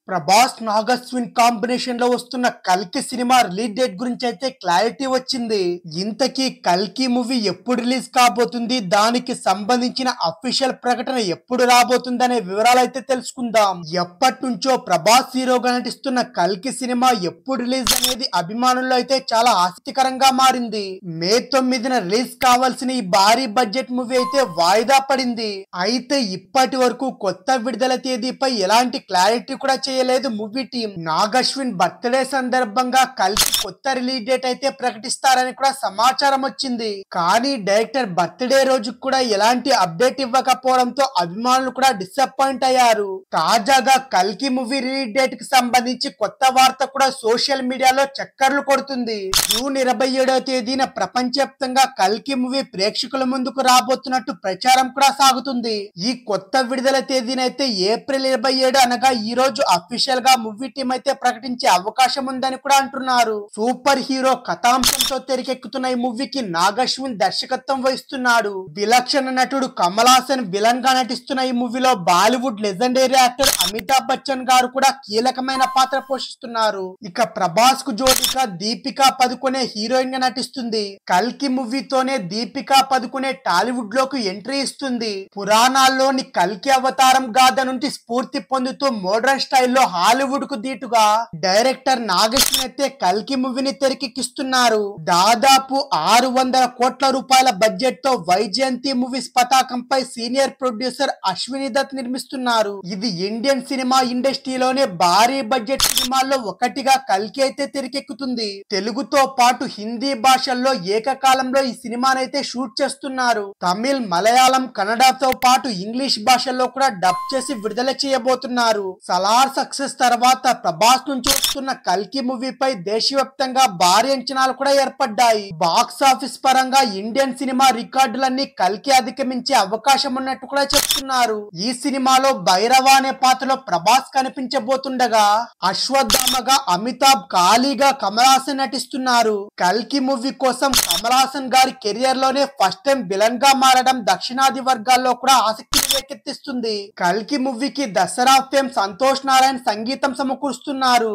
Prabhas Nagashwin combination లో వస్తున్న కల్కి సినిమా రిలీజ్ డేట్ గురించి అయితే క్లారిటీ వచ్చింది. ఇంతకీ కల్కి మూవీ ఎప్పుడు రిలీజ్ కాబోతుంది, దానికి సంబంధించిన అఫీషియల్ ప్రకటన ఎప్పుడు రాబోతుంది అనే వివరాలు అయితే తెలుసుకుందాం. ఎప్పటి నుంచో ప్రభాస్ హీరోగా నటిస్తున్న కల్కి సినిమా ఎప్పుడు రిలీజ్ అనేది అభిమానుల్లో అయితే చాలా ఆసక్తికరంగా మారింది. మే 9న రిలీజ్ కావాల్సిన ఈ భారీ బడ్జెట్ మూవీ అయితే వాయిదా పడింది. అయితే ఇప్పటి వరకు కొత్త విడుదల తేదీపై ఎలాంటి క్లారిటీ కూడా చేయలేదు మూవీ టీం. నాగశ్విన్ బర్త్డే సందర్భంగా కల్కి కొత్త రిలీజ్ డేట్ అయితే ప్రకటిస్తారని కూడా సమాచారం వచ్చింది. కానీ డైరెక్టర్ బర్త్డే రోజు కూడా ఎలాంటి అప్డేట్ ఇవ్వకపోవడంతో అభిమానులు కూడా డిసప్పాయింట్ అయ్యారు. తాజాగా కల్కి మూవీ రిలీజ్ డేట్ కి సంబంధించి కొత్త వార్త కూడా సోషల్ మీడియాలో చక్కర్లు కొడుతుంది. జూన్ 27వ తేదీన ప్రపంచవ్యాప్తంగా కల్కి మూవీ ప్రేక్షకుల ముందుకు రాబోతున్నట్టు ప్రచారం కూడా సాగుతుంది. ఈ కొత్త విడుదల తేదీనైతే ఏప్రిల్ 27 అనగా ఈ రోజు అఫీషియల్ గా మూవీ టీం అయితే ప్రకటించే అవకాశం ఉందని కూడా అంటున్నారు. సూపర్ హీరో కథాంశంతో తెరకెక్కుతున్న ఈ మూవీకి నాగశ్విన్ దర్శకత్వం వహిస్తున్నాడు. విలక్షణ నటుడు కమల్ హాసన్ విలన్ గా నటిస్తున్న ఈ మూవీలో బాలీవుడ్ లెజెండరీ యాక్టర్ అమితాబ్ బచ్చన్ గారు కూడా కీలకమైన పాత్ర పోషిస్తున్నారు. ఇక ప్రభాస్ కు జోడిగా దీపికా పదుకొనే హీరోయిన్ గా నటిస్తుంది. కల్కి మూవీతోనే దీపికా పదుకొనే టాలీవుడ్ లోకి ఎంట్రీ ఇస్తుంది. పురాణాల్లోని కల్కి అవతారం గాథ నుండి స్ఫూర్తి పొందుతూ మోడర్న్ స్టైల్లో హాలీవుడ్ కు దీటుగా డైరెక్టర్ నాగశ్విన్ అయితే కల్కి మూవీని తెరకెక్కిస్తున్నారు. దాదాపు 600 కోట్ల రూపాయల బడ్జెట్ తో వైజయంతి మూవీస్ పతాకంపై సీనియర్ ప్రొడ్యూసర్ అశ్విని దత్ నిర్మిస్తున్నారు. ఇది ఇండియన్ సినిమా ఇండస్ట్రీలోనే భారీ బడ్జెట్ సినిమాల్లో ఒకటిగా కల్కి అయితే తెరకెక్కుతుంది. తెలుగుతో పాటు హిందీ భాషల్లో ఏకకాలంలో ఈ సినిమానైతే షూట్ చేస్తున్నారు. తమిళ్, మలయాళం, కన్నడతో పాటు ఇంగ్లీష్ భాషల్లో కూడా డబ్ చేసి విడుదల చేయబోతున్నారు. సలార్ సక్సెస్ తర్వాత ప్రభాస్ నుంచి వస్తున్న కల్కి మూవీపై దేశవ్యాప్తంగా భారీ అంచనాలు కూడా ఏర్పడ్డాయి. బాక్స్ ఆఫీస్ పరంగా ఇండియన్ సినిమా రికార్డులన్నీ కల్కి అధిగమించే అవకాశం ఉన్నట్టు కూడా చెప్తున్నారు. ఈ సినిమాలో భైరవ అనే పాత్రలో ప్రభాస్ కనిపించబోతుండగా అశ్వత్థామగా అమితాబ్, ఖాళీగా కమల్ హాసన్ నటిస్తున్నారు. కల్కి మూవీ కోసం కమల్ హాసన్ గారి కెరియర్ లోనే ఫస్ట్ టైం విలన్ గా మారడం దక్షిణాది వర్గాల్లో కూడా ఆసక్తిని రేకెత్తిస్తుంది. కల్కి మూవీకి దసరా ఫేమ్ సంతోష్ నారాయణ్ సంగీతం సమకూరుస్తున్నారు.